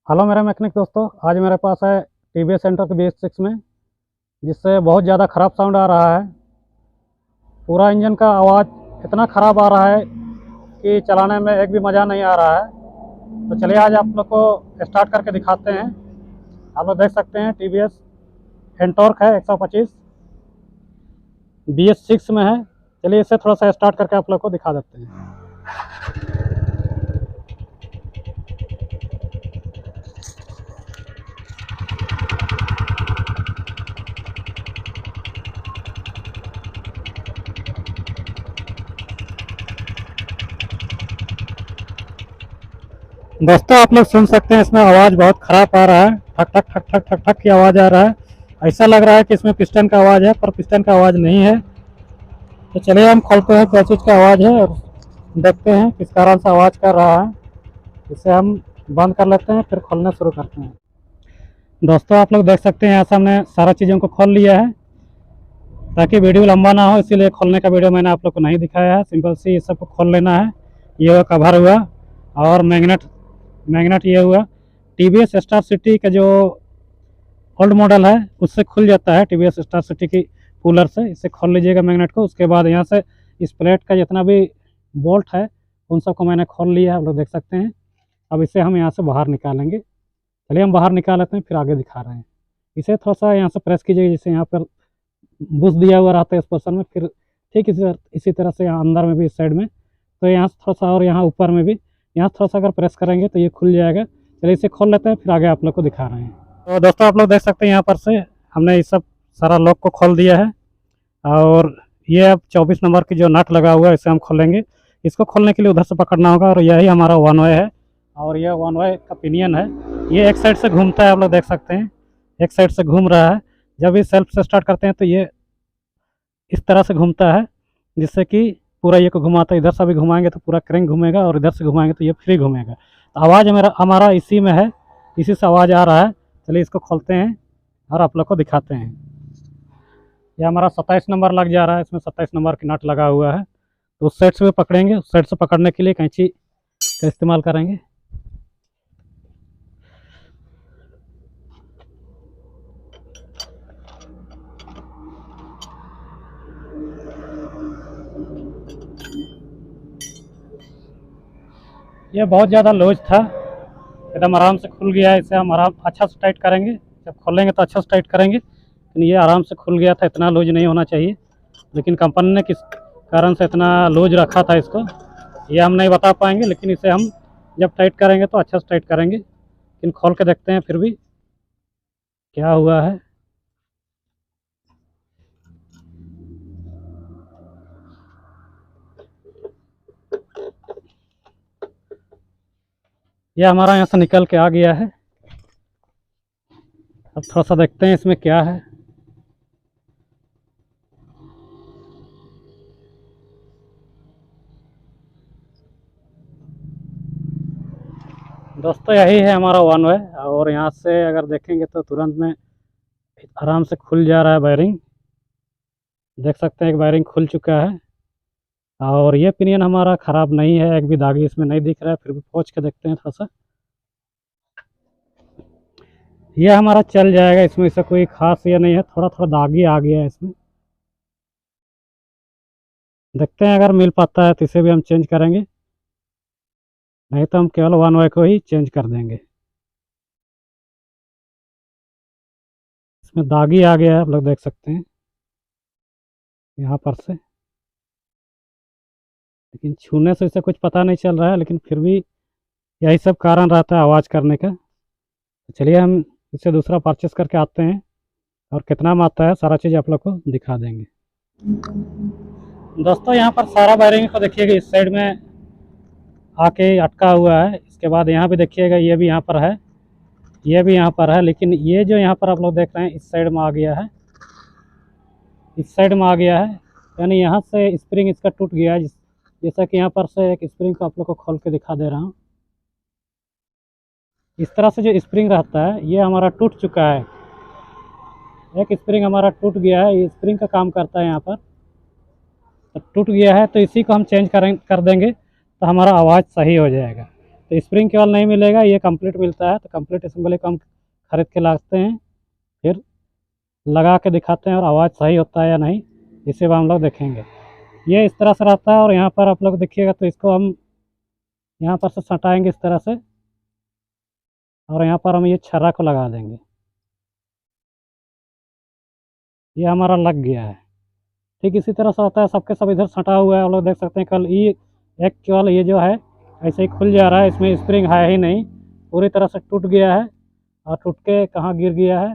Hello मेरे mechanic दोस्तों, आज मेरे पास है टीवीएस सेंटर के BS6 में, जिससे बहुत ज़्यादा ख़राब साउंड आ रहा है। पूरा इंजन का आवाज़ इतना ख़राब आ रहा है कि चलाने में एक भी मज़ा नहीं आ रहा है। तो चलिए आज आप लोग को स्टार्ट करके दिखाते हैं। आप लोग देख सकते हैं टीवीएस एंटॉर्क है 125, BS6 में है। चलिए इसे थोड़ा सा स्टार्ट करके आप लोग को दिखा देते हैं। दोस्तों आप लोग सुन सकते हैं, इसमें आवाज़ बहुत ख़राब आ रहा है। ठक ठक ठक ठक ठक ठक की आवाज़ आ रहा है। ऐसा लग रहा है कि इसमें पिस्टन का आवाज़ है, पर पिस्टन का आवाज़ नहीं है। तो चलिए हम खोलते हैं क्या चीज़ का आवाज़ है और देखते हैं किस कारण से आवाज़ कर रहा है। इसे हम बंद कर लेते हैं, फिर खोलना शुरू करते हैं। दोस्तों आप लोग देख सकते हैं, यहाँ से हमने सारा चीज़ों को खोल लिया है ताकि वीडियो लंबा ना हो, इसीलिए खोलने का वीडियो मैंने आप लोग को नहीं दिखाया है। सिंपल सी इस सबको खोल लेना है। ये हुआ कवर हुआ और मैग्नेट ये हुआ। TVS स्टार सिटी का जो ओल्ड मॉडल है उससे खुल जाता है, TVS स्टार सिटी की कूलर से। इसे खोल लीजिएगा मैग्नेट को। उसके बाद यहाँ से इस प्लेट का जितना भी बोल्ट है उन सबको मैंने खोल लिया है, आप लोग देख सकते हैं। अब इसे हम यहाँ से बाहर निकालेंगे। चलिए हम बाहर निकाल लेते हैं, फिर आगे दिखा रहे हैं। इसे थोड़ा सा यहाँ से प्रेस कीजिएगा, जिससे यहाँ पर बुश दिया हुआ रहता है इस पोर्शन में। फिर ठीक इसी तरह से यहाँ अंदर में भी इस साइड में, तो यहाँ से थोड़ा सा और यहाँ ऊपर में भी यहाँ थोड़ा सा अगर प्रेस करेंगे तो ये खुल जाएगा। चलिए इसे खोल लेते हैं, फिर आगे आप लोग को दिखा रहे हैं। तो दोस्तों आप लोग देख सकते हैं, यहाँ पर से हमने इस सब सारा लॉक को खोल दिया है। और ये अब 24 नंबर की जो नट लगा हुआ है इसे हम खोलेंगे। इसको खोलने के लिए उधर से पकड़ना होगा, और यही हमारा वन वे है। और यह वन वे का पिनियन है, ये एक साइड से घूमता है, आप लोग देख सकते हैं एक साइड से घूम रहा है। जब इस सेल्फ से स्टार्ट करते हैं तो ये इस तरह से घूमता है, जिससे कि पूरा ये को घुमाता है। इधर से भी घुमाएंगे तो पूरा क्रैंक घूमेगा, और इधर से घुमाएंगे तो ये फ्री घूमेगा। तो आवाज़ हमारा इसी में है, इसी से आवाज़ आ रहा है। चलिए इसको खोलते हैं और आप लोग को दिखाते हैं। ये हमारा 27 नंबर लग जा रहा है, इसमें 27 नंबर की नट लगा हुआ है। तो उस साइड से भी पकड़ेंगे, उस साइड से पकड़ने के लिए कैंची का इस्तेमाल करेंगे। ये बहुत ज़्यादा लूज था, एकदम आराम से खुल गया है। इसे हम अच्छा से टाइट करेंगे, जब खोलेंगे तो अच्छा से टाइट करेंगे। लेकिन ये आराम से खुल गया था, इतना लूज नहीं होना चाहिए, लेकिन कंपनी ने किस कारण से इतना लूज रखा था इसको, ये हम नहीं बता पाएंगे। लेकिन इसे हम जब टाइट करेंगे तो अच्छा से टाइट करेंगे। लेकिन खोल के देखते हैं फिर भी क्या हुआ है। यह हमारा यहाँ से निकल के आ गया है। अब थोड़ा सा देखते हैं इसमें क्या है। दोस्तों यही है हमारा वन वे, और यहाँ से अगर देखेंगे तो तुरंत में आराम से खुल जा रहा है वायरिंग। देख सकते हैं एक वायरिंग खुल चुका है। और ये पिनियन हमारा ख़राब नहीं है, एक भी दागी इसमें नहीं दिख रहा है। फिर भी पोंछ के देखते हैं थोड़ा सा। ये हमारा चल जाएगा, इसमें से कोई खास ये नहीं है। थोड़ा थोड़ा दागी आ गया है इसमें, देखते हैं अगर मिल पाता है तो इसे भी हम चेंज करेंगे, नहीं तो हम केवल वन वे को ही चेंज कर देंगे। इसमें दागी आ गया है, आप लोग देख सकते हैं यहाँ पर से। लेकिन छूने से इसे कुछ पता नहीं चल रहा है, लेकिन फिर भी यही सब कारण रहता है आवाज़ करने का। तो चलिए हम इसे दूसरा परचेस करके आते हैं, और कितना में आता है सारा चीज़ आप लोग को दिखा देंगे। दोस्तों यहाँ पर सारा वायरिंग को देखिएगा, इस साइड में आके अटका हुआ है। इसके बाद यहाँ भी देखिएगा, ये भी यहाँ पर है, ये भी यहाँ पर है। लेकिन ये जो यहाँ पर आप लोग देख रहे हैं इस साइड में आ गया है, इस साइड में आ गया है। यानी यहाँ से स्प्रिंग इसका टूट गया है। जैसा कि यहाँ पर से एक स्प्रिंग को आप लोग को खोल के दिखा दे रहा हूँ। इस तरह से जो स्प्रिंग रहता है ये हमारा टूट चुका है। एक स्प्रिंग हमारा टूट गया है, ये स्प्रिंग का काम करता है यहाँ पर। तो टूट गया है तो इसी को हम चेंज कर देंगे, तो हमारा आवाज़ सही हो जाएगा। तो तो स्प्रिंग केवल नहीं मिलेगा, ये कंप्लीट मिलता है। तो कंप्लीट असेंबली को हम खरीद के लाते हैं, फिर लगा के दिखाते हैं और आवाज़ सही होता है या नहीं, इसे हम लोग देखेंगे। ये इस तरह से रहता है, और यहाँ पर आप लोग देखिएगा तो इसको हम यहाँ पर से सटाएंगे इस तरह से, और यहाँ पर हम ये छर्रा को लगा देंगे। ये हमारा लग गया है। ठीक इसी तरह से होता है, सबके सब इधर सटा हुआ है। आप लोग देख सकते हैं कल ये एक केवल ये जो है ऐसे ही खुल जा रहा है, इसमें स्प्रिंग है ही नहीं, पूरी तरह से टूट गया है, और टूट के कहाँ गिर गया है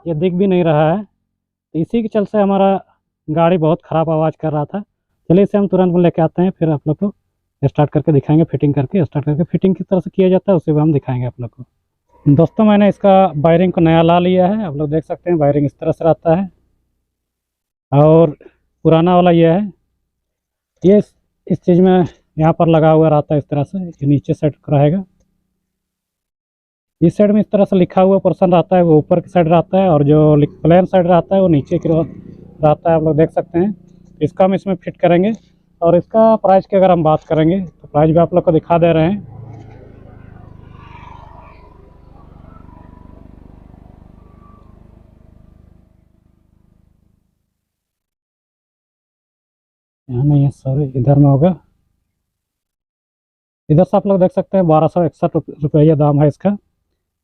ये दिख भी नहीं रहा है। तो इसी के चलते हमारा गाड़ी बहुत ख़राब आवाज़ कर रहा था। चलिए इसे हम तुरंत लेके आते हैं, फिर आप लोग को स्टार्ट करके दिखाएंगे, फिटिंग करके स्टार्ट करके फिटिंग किस तरह से किया जाता है उसे भी हम दिखाएंगे आप लोग को। दोस्तों मैंने इसका वायरिंग को नया ला लिया है, आप लोग देख सकते हैं वायरिंग इस तरह से रहता है, और पुराना वाला ये है, ये इस चीज़ में यहाँ पर लगा हुआ रहता है इस तरह से, ये नीचे साइड रहेगा। इस साइड में इस तरह से लिखा हुआ पोर्शन रहता है, वो ऊपर की साइड रहता है, और जो प्लेन साइड रहता है वो नीचे की रहता है, आप लोग देख सकते हैं। इसका हम इसमें फिट करेंगे, और इसका प्राइस की अगर हम बात करेंगे तो प्राइस भी आप लोग को दिखा दे रहे हैं। यहाँ नहीं है, सॉरी, इधर में होगा। इधर से आप लोग देख सकते हैं 1261 रुपया दाम है इसका।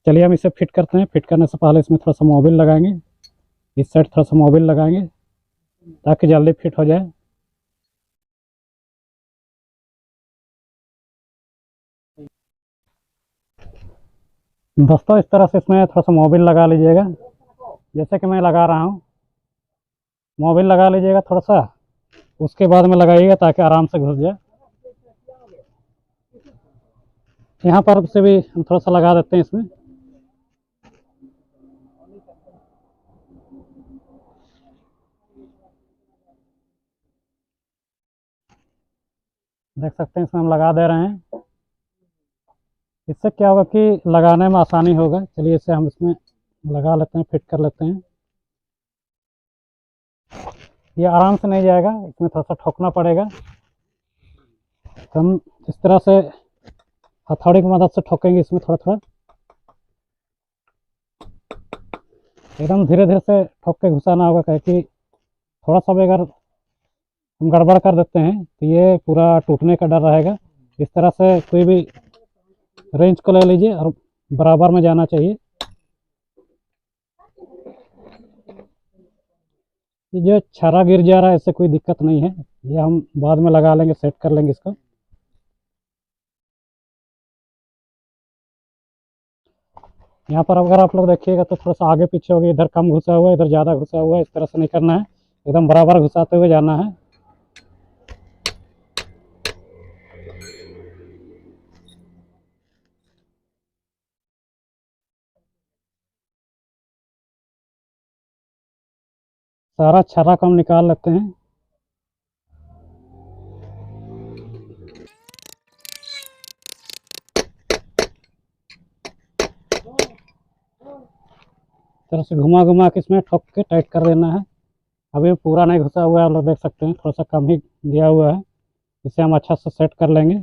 चलिए हम इसे फिट करते हैं। फिट करने से पहले इसमें थोड़ा सा मोबिल लगाएंगे, इस साइड थोड़ा सा मोबिल लगाएंगे ताकि जल्दी फिट हो जाए। दोस्तों इस तरह से इसमें थोड़ा सा मोबिल लगा लीजिएगा, जैसे कि मैं लगा रहा हूँ। मोबिल लगा लीजिएगा थोड़ा सा, उसके बाद में लगाइएगा ताकि आराम से घुस जाए। यहाँ पर से भी हम थोड़ा सा लगा देते हैं इसमें। देख सकते हैं इसमें हम लगा दे रहे हैं। इससे क्या होगा कि लगाने में आसानी होगा। चलिए इसे हम इसमें लगा लेते हैं, फिट कर लेते हैं। ये आराम से नहीं जाएगा, इसमें थोड़ा सा ठोकना पड़ेगा। तो हम इस तरह से हथौड़ी की मदद से ठोकेंगे इसमें थोड़ा थोड़ा, एकदम धीरे धीरे से ठोक के घुसाना होगा, क्योंकि थोड़ा सा भी अगर हम गड़बड़ कर देते हैं तो ये पूरा टूटने का डर रहेगा। इस तरह से कोई भी रेंज को ले लीजिए और बराबर में जाना चाहिए। ये जो छर्रा गिर जा रहा है इससे कोई दिक्कत नहीं है, ये हम बाद में लगा लेंगे, सेट कर लेंगे इसको। यहाँ पर अगर आप लोग देखिएगा तो थोड़ा सा आगे पीछे हो गया, इधर कम घुसा हुआ है, इधर ज़्यादा घुसा हुआ है। इस तरह से नहीं करना है, एकदम बराबर घुसाते हुए जाना है। सारा छर्रा को हम निकाल लेते हैं। तरह से घुमा घुमा के इसमें ठोक के टाइट कर देना है। अभी पूरा नहीं घुसा हुआ है, आप लोग देख सकते हैं, थोड़ा सा कम ही गया हुआ है। इसे हम अच्छा से सेट कर लेंगे।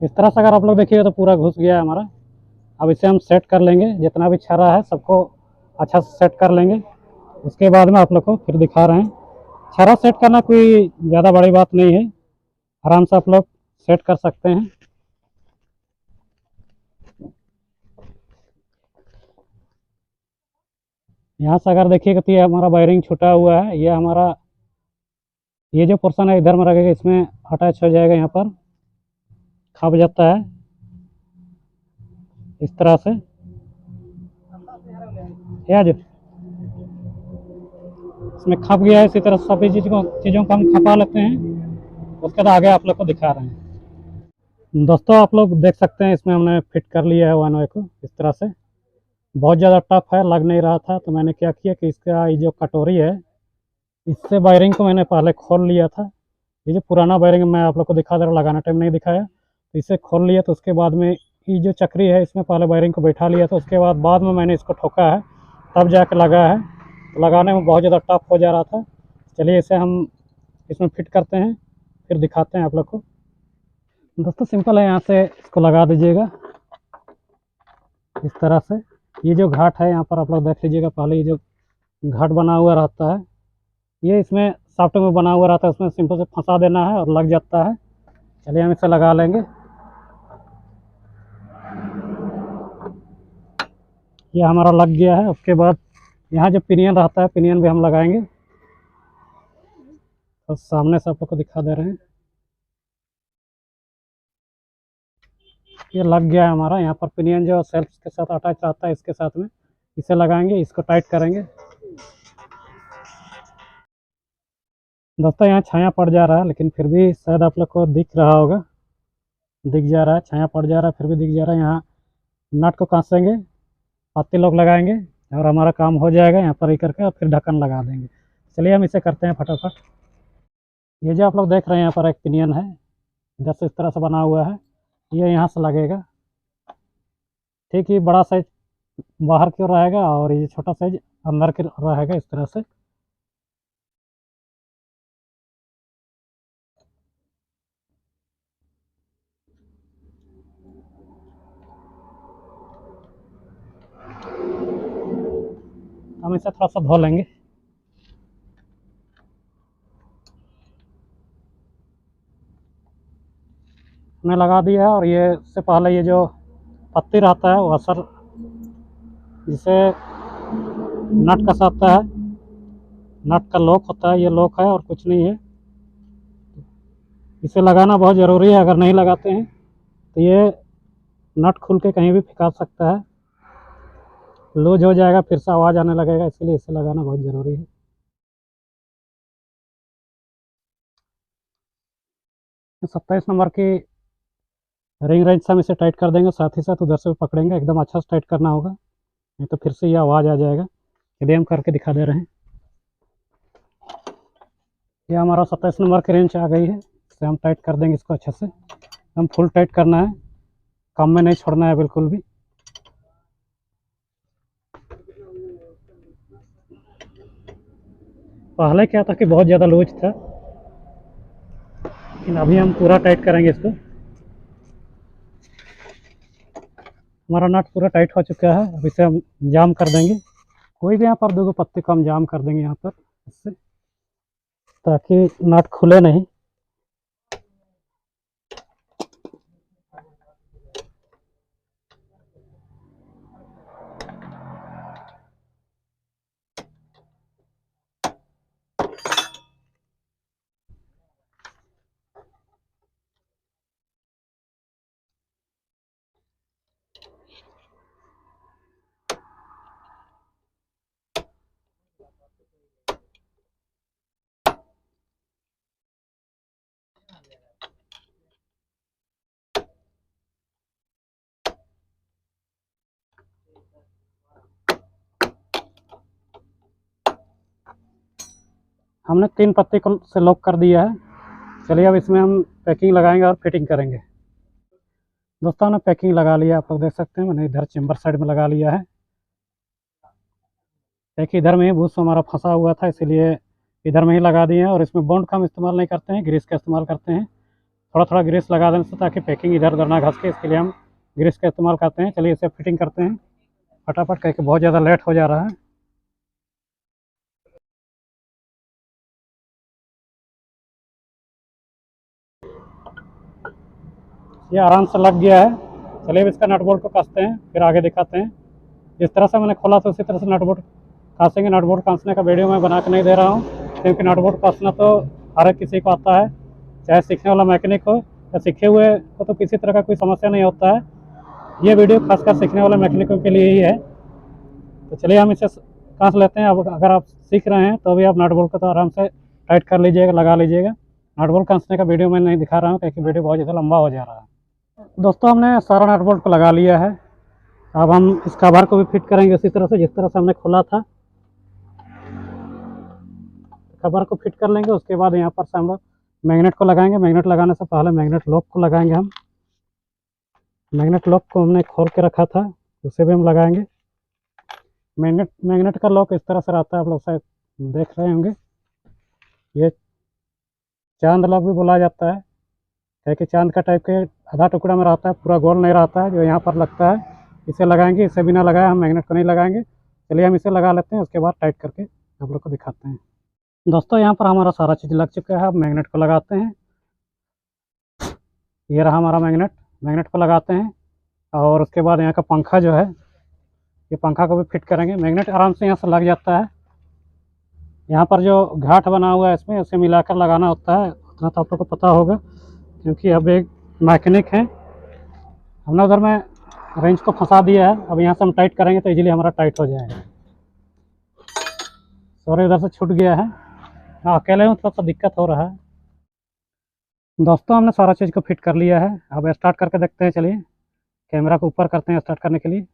इस तरह से अगर आप लोग देखिएगा तो पूरा घुस गया है हमारा। अब इसे हम सेट कर लेंगे, जितना भी छर्रा है सबको अच्छा से सेट कर लेंगे। उसके बाद में आप लोग को फिर दिखा रहे हैं। छर्रा सेट करना कोई ज़्यादा बड़ी बात नहीं है, आराम से आप लोग सेट कर सकते हैं। यहाँ से अगर देखिएगा तो ये हमारा वायरिंग छूटा हुआ है, ये हमारा ये जो पोर्शन है इधर में रहेगा, इसमें अटैच हो जाएगा, यहाँ पर खप जाता है इस तरह से। या जो इसमें खप गया है, इसी तरह सभी चीज़ों को हम खपा लेते हैं। उसके बाद आगे आप लोग को दिखा रहे हैं। दोस्तों आप लोग देख सकते हैं इसमें हमने फिट कर लिया है वन वे को इस तरह से। बहुत ज़्यादा टफ है, लग नहीं रहा था, तो मैंने क्या किया कि इसका ये जो कटोरी है इससे वायरिंग को मैंने पहले खोल लिया था। ये जो पुराना वायरिंग मैं आप लोग को दिखा दे रहा, लगाना टाइम नहीं दिखाया, तो इसे खोल लिया। तो उसके बाद में ये जो चक्री है इसमें पहले वायरिंग को बैठा लिया था, उसके बाद में मैंने इसको ठोका है, तब जाके लगा है। तो लगाने में बहुत ज़्यादा टफ हो जा रहा था। चलिए इसे हम इसमें फिट करते हैं, फिर दिखाते हैं आप लोग को। दोस्तों सिंपल है, यहाँ से इसको लगा दीजिएगा इस तरह से। ये जो घाट है यहाँ पर आप लोग देख लीजिएगा, पहले ये जो घाट बना हुआ रहता है ये इसमें सॉफ्ट में बना हुआ रहता है, उसमें सिंपल से फंसा देना है और लग जाता है। चलिए हम इसे लगा लेंगे। ये हमारा लग गया है। उसके बाद यहाँ जो पिनियन रहता है, पिनियन भी हम लगाएंगे। तो सामने से आप लोग को दिखा दे रहे हैं, ये लग गया है हमारा। यहाँ पर पिनियन जो सेल्फ के साथ अटैच रहता है, इसके साथ में इसे लगाएंगे, इसको टाइट करेंगे। दोस्तों यहाँ छाया पड़ जा रहा है, लेकिन फिर भी शायद आप लोग को दिख रहा होगा, दिख जा रहा है, छाया पड़ जा रहा है फिर भी दिख जा रहा है। यहाँ नट को कासेंगे, पत्ती लोग लगाएंगे और हमारा काम हो जाएगा यहाँ पर ही करके, और फिर ढक्कन लगा देंगे। चलिए हम इसे करते हैं फटाफट। ये जो आप लोग देख रहे हैं यहाँ पर एक पिनियन है, इधर से इस तरह से बना हुआ है, ये यहाँ से लगेगा। ठीक है, बड़ा साइज बाहर की ओर रहेगा और ये छोटा साइज अंदर की रहेगा, इस तरह से। हम इसे थोड़ा सा धो लेंगे। हमने लगा दिया है, और ये से पहले ये जो पत्ती रहता है वो असर जिसे नट कसाता है, नट का लॉक होता है, ये लॉक है और कुछ नहीं है। इसे लगाना बहुत ज़रूरी है, अगर नहीं लगाते हैं तो ये नट खुल के कहीं भी फिका सकता है, लूज हो जाएगा, फिर से आवाज़ आने लगेगा, इसलिए इसे लगाना बहुत ज़रूरी है। 27 नंबर की रिंग रेंज से हम इसे टाइट कर देंगे, साथ ही साथ उधर से भी पकड़ेंगे, एकदम अच्छा से टाइट करना होगा, नहीं तो फिर से ये आवाज़ आ जाएगा। चलिए हम करके दिखा दे रहे हैं। ये हमारा 27 नंबर की रेंज आ गई है, इसे हम टाइट कर देंगे इसको अच्छे से। हम फुल टाइट करना है, कम में नहीं छोड़ना है बिल्कुल भी। पहले क्या था कि बहुत ज़्यादा लूज था, लेकिन अभी हम पूरा टाइट करेंगे इसको। हमारा नट पूरा टाइट हो चुका है, अब इसे हम जाम कर देंगे। कोई भी यहाँ पर 2 पत्ते को हम जाम कर देंगे यहाँ पर इससे, ताकि नट खुले नहीं। हमने 3 पत्ते को से लॉक कर दिया है। चलिए अब इसमें हम पैकिंग लगाएंगे और फिटिंग करेंगे। दोस्तों हमने पैकिंग लगा लिया, आप लोग देख सकते हैं, मैंने इधर चेम्बर साइड में लगा लिया है। देखिए इधर में ही बूस हमारा फंसा हुआ था, इसीलिए इधर में ही लगा दिए हैं। और इसमें बॉन्ड का हम इस्तेमाल नहीं करते हैं, ग्रीस का इस्तेमाल करते हैं। थोड़ा थोड़ा ग्रीस लगा देने से ताकि पैकिंग इधर उधर ना घस के, इसके लिए हम ग्रीस का इस्तेमाल करते हैं। चलिए इसे फिटिंग करते हैं फटाफट, कह के बहुत ज़्यादा लेट हो जा रहा है। ये आराम से लग गया है। चलिए अब इसका नट बोल्ट को कसते हैं, फिर आगे दिखाते हैं। जिस तरह से मैंने खोला था उसी तरह से नट बोल्ट कासेंगे। नट बोल्ट कसने का वीडियो मैं बना के नहीं दे रहा हूँ, क्योंकि नट बोल्ट कसना तो हर एक किसी को आता है, चाहे सीखने वाला मैकेनिक हो या सीखे हुए को, तो किसी तरह का कोई समस्या नहीं होता है। ये वीडियो खासकर सीखने वाले मैकेनिकों के लिए ही है। तो चलिए हम इसे कस लेते हैं। अब अगर आप सीख रहे हैं तो भी आप नट बोल्ट को तो आराम से टाइट कर लीजिएगा, लगा लीजिएगा। नट बोल्ट कसने का वीडियो मैं नहीं दिखा रहा हूँ, क्योंकि वीडियो बहुत ज़्यादा लंबा हो जा रहा है। दोस्तों हमने सारा नट बोल्ट को लगा लिया है। अब हम इस कवर को भी फिट करेंगे उसी तरह से, जिस तरह से हमने खोला था। कवर को फिट कर लेंगे, उसके बाद यहाँ पर से हम लोग मैग्नेट को लगाएंगे। मैग्नेट लगाने से पहले मैग्नेट लॉक को लगाएंगे हम। मैग्नेट लॉक को हमने खोल के रखा था, उसे भी हम लगाएंगे। मैग्नेट का लॉक इस तरह से रहता है, आप लोग शायद देख रहे होंगे। ये चांद लॉक भी बोला जाता है, है कि चांद का टाइप के आधा टुकड़ा में रहता है, पूरा गोल नहीं रहता है जो यहाँ पर लगता है। इसे लगाएंगे, इसे बिना लगाए हम मैग्नेट को नहीं लगाएंगे। चलिए हम इसे लगा लेते हैं, उसके बाद टाइट करके आप लोग को दिखाते हैं। दोस्तों यहाँ पर हमारा सारा चीज़ लग चुका है, अब मैग्नेट को लगाते हैं। ये रहा हमारा मैग्नेट को लगाते हैं और उसके बाद यहाँ का पंखा जो है, ये पंखा को भी फिट करेंगे। मैग्नेट आराम से यहाँ से लग जाता है। यहाँ पर जो घाट बना हुआ है इसमें, उसे मिलाकर लगाना होता है, उतना तो आप लोग को पता होगा क्योंकि अब एक मैकेनिक है। हमने उधर में रेंज को फंसा दिया है, अब यहाँ से हम टाइट करेंगे तो इजीली हमारा टाइट हो जाएगा। सॉरी उधर से छूट गया है, हाँ अकेले में थोड़ा सा दिक्कत हो रहा है। दोस्तों हमने सारा चीज़ को फिट कर लिया है, अब स्टार्ट करके देखते हैं। चलिए कैमरा को ऊपर करते हैं स्टार्ट करने के लिए।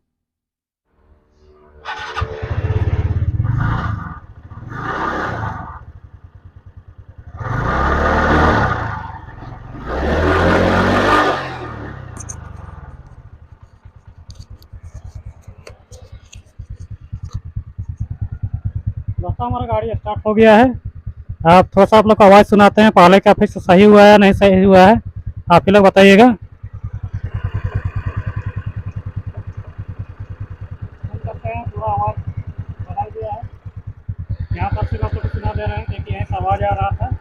दोस्तों हमारा गाड़ी स्टार्ट हो गया है। आप थोड़ा सा आप लोग को आवाज़ सुनाते हैं, पहले का फिर से सही हुआ है नहीं सही हुआ है, आप ही लोग बताइएगा। पूरा आवाज़ बढ़ा दिया है, यहाँ पर सिर्फ आप लोग को सुना दे रहे हैं क्योंकि यहीं से आवाज़ आ रहा था।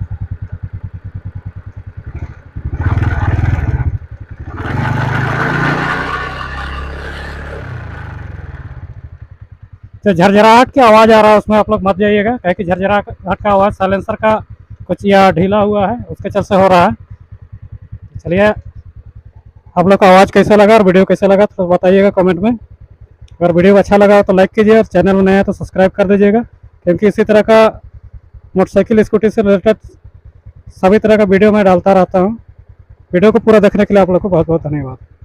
तो झरझराहट की आवाज़ आ रहा है उसमें आप लोग मत जाइएगा, क्या कि झरझराहट का आवाज़ साइलेंसर का कुछ या ढीला हुआ है उसके चल से हो रहा है। चलिए आप लोग को आवाज़ कैसा लगा और वीडियो कैसा लगा तो बताइएगा कमेंट में। अगर वीडियो अच्छा लगा तो लाइक कीजिए और चैनल में नया है तो सब्सक्राइब कर दीजिएगा, क्योंकि इसी तरह का मोटरसाइकिल स्कूटी से रिलेटेड सभी तरह का वीडियो मैं डालता रहता हूँ। वीडियो को पूरा देखने के लिए आप लोग को बहुत बहुत धन्यवाद।